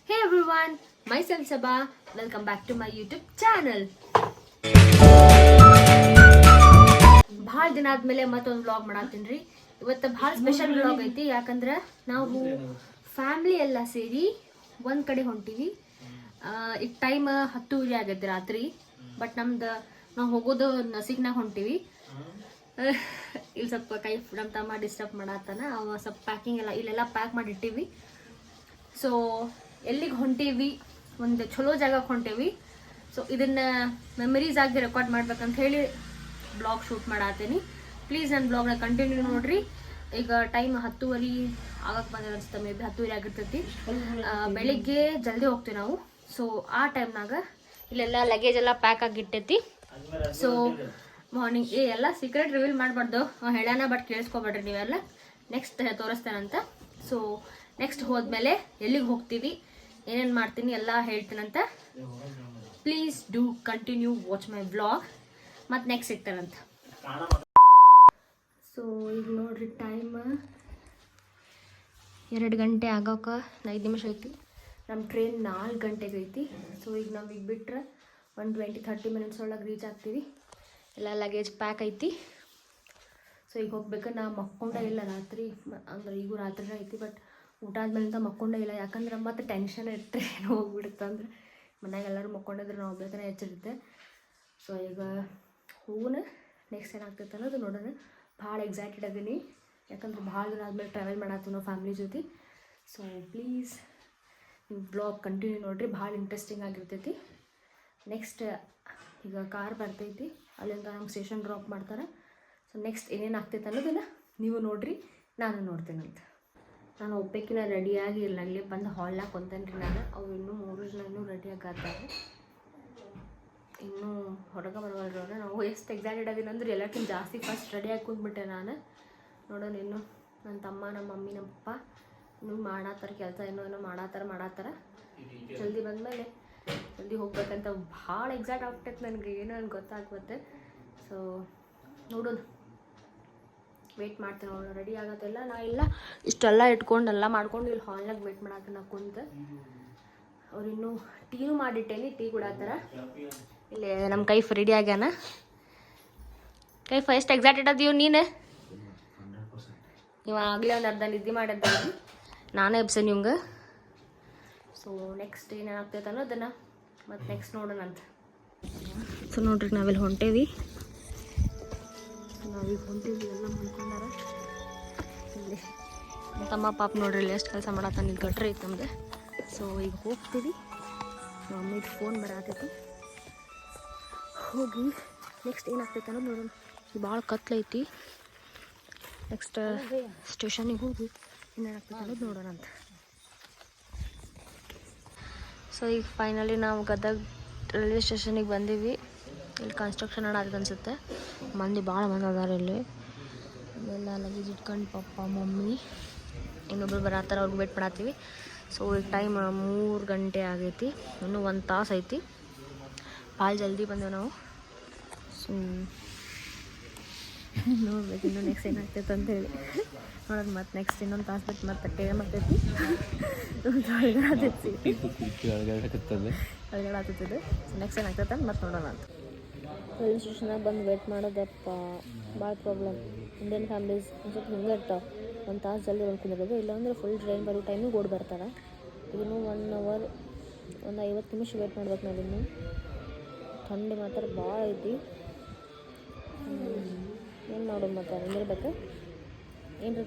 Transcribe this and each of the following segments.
Hey everyone, myself Sabha. Welcome back to my YouTube channel. ಭಾಳ ದಿನ ಆದ್ಮೇಲೆ ಮತ್ತೊಂದು ವ್ಲಾಗ್ ಮಾಡತ್ತೀನಿ. ಇವತ್ತು ಭಾಳ ಸ್ಪೆಷಲ್ ವ್ಲಾಗ್ ಐತಿ. ಯಾಕಂದ್ರೆ ನಾವು ಫ್ಯಾಮಿಲಿ ಎಲ್ಲ ಸೇರಿ ಒಂದು ಕಡೆ ಹೊಂಟಿವಿ. ಈಗ ಟೈಮ್ 10:30 ಆಗೈತೆ ರಾತ್ರಿ. ಬಟ್ ನಾವು ಹೋಗೋದು ನಸಿಕ್ನಾಗ ಹೊಂಟಿವಿ. ಇಲ್ಲಿ ಸ್ವಲ್ಪ ಕೈ ನಮ್ಮ ತಮ್ಮ ಡಿಸ್ಟರ್ಬ್ ಮಾಡತ್ತಾನ. ಅವ ಸ್ವಲ್ಪ ಪ್ಯಾಕಿಂಗ್ ಎಲ್ಲ ಇಲ್ಲೆಲ್ಲ ಪ್ಯಾಕ್ ಮಾಡಿಟ್ಟಿವಿ. ಸೊ ಎಲ್ಲಿಗೆ ಹೊಂಟೀವಿ, ಒಂದು ಚಲೋ ಜಾಗಕ್ಕೆ ಹೊಂಟೇವಿ. ಸೊ ಇದನ್ನು ಮೆಮರೀಸ್ ಆಗಿ ರೆಕಾರ್ಡ್ ಮಾಡ್ಬೇಕಂತ ಹೇಳಿ ಬ್ಲಾಗ್ ಶೂಟ್ ಮಾಡತ್ತೀನಿ. ಪ್ಲೀಸ್ ನನ್ನ ಬ್ಲಾಗ್ನ ಕಂಟಿನ್ಯೂ ನೋಡ್ರಿ. ಈಗ ಟೈಮ್ 10:30 ಆಗಕ್ಕೆ ಬಂದ ಅನ್ಸುತ್ತೆ. ಮೇ ಬಿ 10:30 ಆಗಿರ್ತೈತಿ. ಬೆಳಿಗ್ಗೆ ಜಲ್ದಿ ಹೋಗ್ತೀವಿ ನಾವು. ಸೊ ಆ ಟೈಮ್ನಾಗ ಇಲ್ಲೆಲ್ಲ ಲಗೇಜ್ ಎಲ್ಲ ಪ್ಯಾಕ್ ಆಗಿಟ್ಟೈತಿ. ಸೊ ಮಾರ್ನಿಂಗ್ ಎಲ್ಲ ಸೀಕ್ರೆಟ್ ರಿವೀಲ್ ಮಾಡಬಾರ್ದು, ಹೇಳೋಣ. ಬಟ್ ಕೇಳಿಸ್ಕೊಬೇಡ್ರಿ ನೀವೆಲ್ಲ. ನೆಕ್ಸ್ಟ್ ತೋರಿಸ್ತೇನಂತ. ಸೊ ನೆಕ್ಸ್ಟ್ ಹೋದ್ಮೇಲೆ ಎಲ್ಲಿಗೆ ಹೋಗ್ತೀವಿ, ಏನೇನು ಮಾಡ್ತೀನಿ ಎಲ್ಲ ಹೇಳ್ತೀನಂತ. Please do continue watch my vlog. ಮತ್ತು ನೆಕ್ಸ್ಟ್ ಸಿಗ್ತಾರಂತ. ಸೊ ಈಗ ನೋಡ್ರಿ, ಟೈಮ್ 2 ಗಂಟೆ ಆಗೋಕೆ 5 ನಿಮಿಷ ಐತಿ. ನಮ್ಮ ಟ್ರೈನ್ 4 ಗಂಟೆಗೆ ಐತಿ. ಸೊ ಈಗ ನಾವು ಈಗ ಬಿಟ್ರೆ 20-30 ಮಿನಿಟ್ಸ್ ಒಳಗೆ ರೀಚ್ ಆಗ್ತೀವಿ. ಎಲ್ಲ ಲಗೇಜ್ ಪ್ಯಾಕ್ ಐತಿ. ಸೊ ಈಗ ಹೋಗ್ಬೇಕು. ನಾ ಮಕ್ಕೊಂಡೇ ಇಲ್ಲ ರಾತ್ರಿ, ಅಂದ್ರೆ ಈಗೂ ರಾತ್ರಿನೇ ಐತಿ. ಬಟ್ ಊಟ ಆದ್ಮೇಲಿಂದ ಮಕ್ಕೊಂಡೇ ಇಲ್ಲ. ಯಾಕಂದ್ರೆ ಮತ್ತೆ ಟೆನ್ಷನ್ ಇಟ್ಟರೆ ಏನೋ ಹೋಗ್ಬಿಡುತ್ತೆ. ಅಂದ್ರೆ ಮನ್ಯಾಗ ಎಲ್ಲರೂ ಮಕ್ಕೊಂಡಿದ್ರೆ ನಾವು ಬೇಕನೇ ಹೆಚ್ಚಿರುತ್ತೆ. ಸೊ ಈಗ ಹೋಗೋಣ. ನೆಕ್ಸ್ಟ್ ಏನಾಗ್ತೈತೆ ಅನ್ನೋದು ನೋಡೋಣ. ಭಾಳ ಎಕ್ಸೈಟೆಡ್ ಅದೀನಿ. ಯಾಕಂದ್ರೆ ಭಾಳ ದಿನ ಆದಮೇಲೆ ಟ್ರಾವೆಲ್ ಮಾಡತ್ತೀವಿ ನಾವು ಫ್ಯಾಮಿಲಿ ಜೊತೆ. ಸೊ ಪ್ಲೀಸ್ ನೀವು ಬ್ಲಾಗ್ ಕಂಟಿನ್ಯೂ ನೋಡಿರಿ, ಭಾಳ ಇಂಟ್ರೆಸ್ಟಿಂಗ್ ಆಗಿರ್ತೈತಿ. ನೆಕ್ಸ್ಟ್ ಈಗ ಕಾರ್ ಬರ್ತೈತಿ, ಅಲ್ಲಿಂದ ನಮ್ಗೆ ಸ್ಟೇಷನ್ ಡ್ರಾಪ್ ಮಾಡ್ತಾರೆ. ಸೊ ನೆಕ್ಸ್ಟ್ ಏನೇನು ಆಗ್ತೈತೆ ಅನ್ನೋದನ್ನು ನೀವು ನೋಡಿರಿ, ನಾನು ನೋಡ್ತೀನಂತ. ನಾನು ಒಬ್ಬಾಕಿನ ರೆಡಿಯಾಗಿ ಇಲ್ಲ, ಅಲ್ಲಿ ಬಂದು ಹಾಲ್ನಾಗ ಕೊಂತೇನೆ ರೀ ನಾನು. ಅವು ಇನ್ನೂ 3 ಜನ ಇನ್ನೂ ರೆಡಿಯಾಗಾತಾರೆ. ಇನ್ನೂ ಹೊರಗೆ ಬರೋಲ್ರಿ ಅವ್ರು. ನಾವು ಎಷ್ಟು ಎಕ್ಸೈಟೆಡ್ ಅದೀನಿ ಅಂದ್ರೆ ಎಲ್ಲಕ್ಕಿಂತ ಜಾಸ್ತಿ ಫಸ್ಟ್ ರೆಡಿಯಾಗಿ ಕುಂದ್ಬಿಟ್ಟೆ ನಾನು. ನೋಡೋಣ. ಇನ್ನು ನನ್ನ ತಮ್ಮ, ನಮ್ಮ ಮಮ್ಮಿ, ನಮ್ಮ ಪಪ್ಪ ಇನ್ನೂ ಮಾಡಾತಾರೆ ಕೆಲಸ. ಏನೋ ಮಾಡಾತಾರೆ. ಜಲ್ದಿ ಬಂದಮೇಲೆ ಜಲ್ದಿ ಹೋಗ್ಬೇಕಂತ ಭಾಳ ಎಕ್ಸೈಟ್ ಆಗ್ಬಿಟ್ಟೈತೆ ನನಗೆ. ಏನೋ ನನಗೆ ಗೊತ್ತಾಗ್ಬತ್ತೆ. ಸೊ ನೋಡೋಣ, ವೆಯ್ಟ್ ಮಾಡ್ತೀನಿ. ಅವಳು ರೆಡಿ ಆಗೋದೆಲ್ಲ ನಾ ಇಲ್ಲ ಇಷ್ಟೆಲ್ಲ ಇಟ್ಕೊಂಡು ಎಲ್ಲ ಮಾಡ್ಕೊಂಡು ಇಲ್ಲಿ ಹಾಲ್ನಾಗ ವೆಯ್ಟ್ ಮಾಡಕ್ಕೆ ನಾ ಕುಂತೆ. ಅವ್ರು ಇನ್ನೂ ಟೀನೂ ಮಾಡಿಟ್ಟೇನಿ, ಟೀ ಕುಡಾತಾರ. ಇಲ್ಲಿ ನಮ್ಮ ಕೈಫ್ ರೆಡಿ ಆಗ್ಯಾನ. ಕೈಫ್ ಎಷ್ಟು ಎಕ್ಸೈಟೆಡ್ ಅದೀವಿ ನೀನು? ನೀವು ಆಗಲೇ ಒಂದು ಅರ್ಧ ನಿದ್ದೆ ಮಾಡಿದ್ದ, ನಾನೇ ಎಬ್ಸೆ ನಿಮ್ಗೆ. ಸೊ ನೆಕ್ಸ್ಟ್ ಏನೇನಾಗ್ತೈತೆ ಅನ್ನೋದನ್ನು ಮತ್ತು ನೆಕ್ಸ್ಟ್ ನೋಡೋಣ ಅಂತ. ಸೊ ನೋಡ್ರಿ, ನಾವಿಲ್ಲಿ ಹೊಂಟೇವಿ. ನಾವೀಗ ಹೊಂಟೇವಿ, ಎಲ್ಲ ಮಾಡ್ಕೊಂಡಾರ ಇಲ್ಲಿ. ತಮ್ಮ ಪಾಪ ನೋಡ್ರಿ ಇಲ್ಲಿ ಎಷ್ಟು ಕೆಲಸ ಮಾಡತ್ತಾನ. ಇಲ್ಲಿ ಗಟ್ರೆ ಐತೆ ನಮ್ದು. ಸೊ ಈಗ ಹೋಗ್ತೀವಿ. ಮಮ್ಮಿದು ಫೋನ್ ಬರತೈತಿ. ಹೋಗಿ ನೆಕ್ಸ್ಟ್ ಏನಾಗ್ತೈತೆ ಅನ್ನೋದು ನೋಡೋಣ. ಈಗ ಭಾಳ ಕತ್ಲೈತಿ. ನೆಕ್ಸ್ಟ್ ಸ್ಟೇಷನಿಗೆ ಹೋಗಿ ಏನೇನಾಗ್ತೈತೆ ಅನ್ನೋದು ನೋಡೋಣ ಅಂತ. ಸೊ ಈಗ ಫೈನಲಿ ನಾವು ಗದಗ ರೈಲ್ವೆ ಸ್ಟೇಷನಿಗೆ ಬಂದೀವಿ. ಇಲ್ಲಿ ಕನ್ಸ್ಟ್ರಕ್ಷನ್ ಆಡೋದು ಅನಿಸುತ್ತೆ. ಮಂದಿ ಭಾಳ ಮಂದಿ ಅದಾರ ಇಲ್ಲಿ. ಎಲ್ಲ ಲಗೇಜ್ ಇಟ್ಕೊಂಡು ಪಪ್ಪ, ಮಮ್ಮಿ, ಇನ್ನೊಬ್ರು ಬರತ್ತಾರ. ಅವ್ರಿಗೆ ವೇಟ್ ಮಾಡತ್ತೀವಿ. ಸೊ ಈಗ ಟೈಮ್ 3 ಗಂಟೆ ಆಗೈತಿ. ಇನ್ನೂ 1 ತಾಸು ಐತಿ. ಭಾಳ ಜಲ್ದಿ ಬಂದೇವೆ ನಾವು. ಸೊ ನೋಡ್ಬೇಕು ಇನ್ನೂ ನೆಕ್ಸ್ಟ್ ಏನಾಗ್ತೈತೆ ಅಂತೇಳಿ ನೋಡೋದು. ಮತ್ತು ನೆಕ್ಸ್ಟ್ ಇನ್ನೊಂದು ತಾಸು ಬಿಟ್ಟು ಮತ್ತೆ ಟೈಮ್ ಆಗ್ತೈತಿ. ಅಳಗಾಡತ್ತಿದ್ದು. ಸೊ ನೆಕ್ಸ್ಟ್ ಏನಾಗ್ತೈತೆ ಅಂತ ಮತ್ತೆ ನೋಡೋಣ ಅಂತ. ರೈಲ್ವೆ ಸ್ಟೇಷನಾಗ ಬಂದು ವೇಟ್ ಮಾಡೋದಪ್ಪ ಭಾಳ ಪ್ರಾಬ್ಲಮ್. ಇಂಡಿಯನ್ ಫ್ಯಾಮಿಲೀಸ್ ಒಂದು ಸ್ವಲ್ಪ ಹಿಂಗೆ ಇರ್ತಾವೆ. 1 ತಾಸು ಜಲ್ದಿ ಬಂದ್ಕೊಂಡಿರೋದು. ಇಲ್ಲಾಂದ್ರೆ ಫುಲ್ ಟ್ರೈನ್ ಬರೋ ಟೈಮಿಗೆ ಓಡಿ ಬರ್ತಾರೆ. ಇನ್ನೂ 1 ಅವರ್ 50 ನಿಮಿಷ ವೇಟ್ ಮಾಡ್ಬೇಕು ನಾವು. ಇನ್ನೂ ಥಂಡಿ ಮಾತ್ರ ಭಾಳ ಐತಿ. ಏನು ಮಾಡೋದು ಮತ್ತೆ ಹಂಗಿರ್ಬೇಕು. ಏನು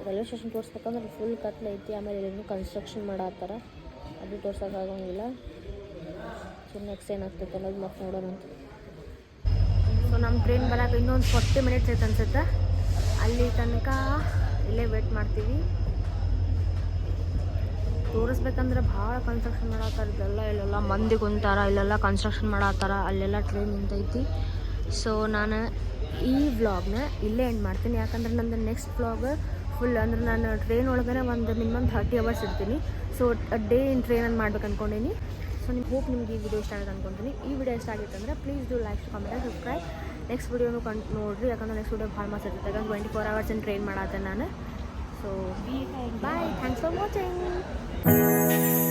ರೈಲ್ವೆ ಸ್ಟೇಷನ್ ತೋರಿಸ್ಬೇಕಂದ್ರೆ ಫುಲ್ ಕತ್ಲೈತಿ. ಆಮೇಲೆ ಇನ್ನೂ ಕನ್ಸ್ಟ್ರಕ್ಷನ್ ಮಾಡತ್ತಾರ, ಅದು ತೋರ್ಸೋಕ್ಕಾಗಂಗಿಲ್ಲ. ಸೊ ನೆಕ್ಸ್ಟ್ ಏನಾಗ್ತೈತೆ ಅನ್ನೋದು ಮತ್ತೆ ನೋಡೋಣ ಅಂತ. ಸೊ ನಮ್ಮ ಟ್ರೈನ್ ಬರೋಕೆ ಇನ್ನೊಂದು 40 ಮಿನಿಟ್ಸ್ ಐತೆ ಅನ್ಸುತ್ತೆ. ಅಲ್ಲಿ ತನಕ ಇಲ್ಲೇ ವೇಟ್ ಮಾಡ್ತೀವಿ. ತೋರಿಸ್ಬೇಕಂದ್ರೆ ಭಾಳ ಕನ್ಸ್ಟ್ರಕ್ಷನ್ ಮಾಡತ್ತಾರ. ಇಲ್ಲೆಲ್ಲ ಮಂದಿ ಕುಂತಾರ, ಇಲ್ಲೆಲ್ಲ ಕನ್ಸ್ಟ್ರಕ್ಷನ್ ಮಾಡತ್ತಾರ, ಅಲ್ಲೆಲ್ಲ ಟ್ರೈನ್ ನಿಂತೈತಿ. ಸೊ ನಾನು ಈ ವ್ಲಾಗ್ನ ಇಲ್ಲೇ ಎಂಡ್ ಮಾಡ್ತೀನಿ. ಯಾಕಂದ್ರೆ ನಂದು ನೆಕ್ಸ್ಟ್ ವ್ಲಾಗ್ ಫುಲ್ ಅಂದ್ರೆ ನಾನು ಟ್ರೈನ್ ಒಳಗಡೆ ಒಂದು ಮಿನಿಮಮ್ 30 ಅವರ್ಸ್ ಇರ್ತೀನಿ. ಸೊ ಡೇ ಇನ್ ಟ್ರೈನನ್ನು ಮಾಡ್ಬೇಕು ಅಂದ್ಕೊಂಡೀನಿ. ಸೊ ಹೋಪ್ ನಿಮ್ಗೆ ಈ ವಿಡಿಯೋ ಇಷ್ಟ ಆಗುತ್ತೆ ಅಂದ್ಕೊತೀನಿ. ಈ ವಿಡಿಯೋ ಇಷ್ಟ ಆಗಿತ್ತು ಅಂದರೆ please do like, comment and subscribe. Next ವಿಡಿಯೋನು ನೋಡಿರಿ. ಯಾಕಂದ್ರೆ ನೆಕ್ಸ್ಟ್ ವಿಡಿಯೋ ಭಾಳ ಮಸ್ತ್ ಇರ್ತೈತೆ. ಯಾಕಂದ್ರೆ 24 hours ಟ್ರೈನ್ ಮಾಡತ್ತೆ ನಾನು. So bye, thanks for watching.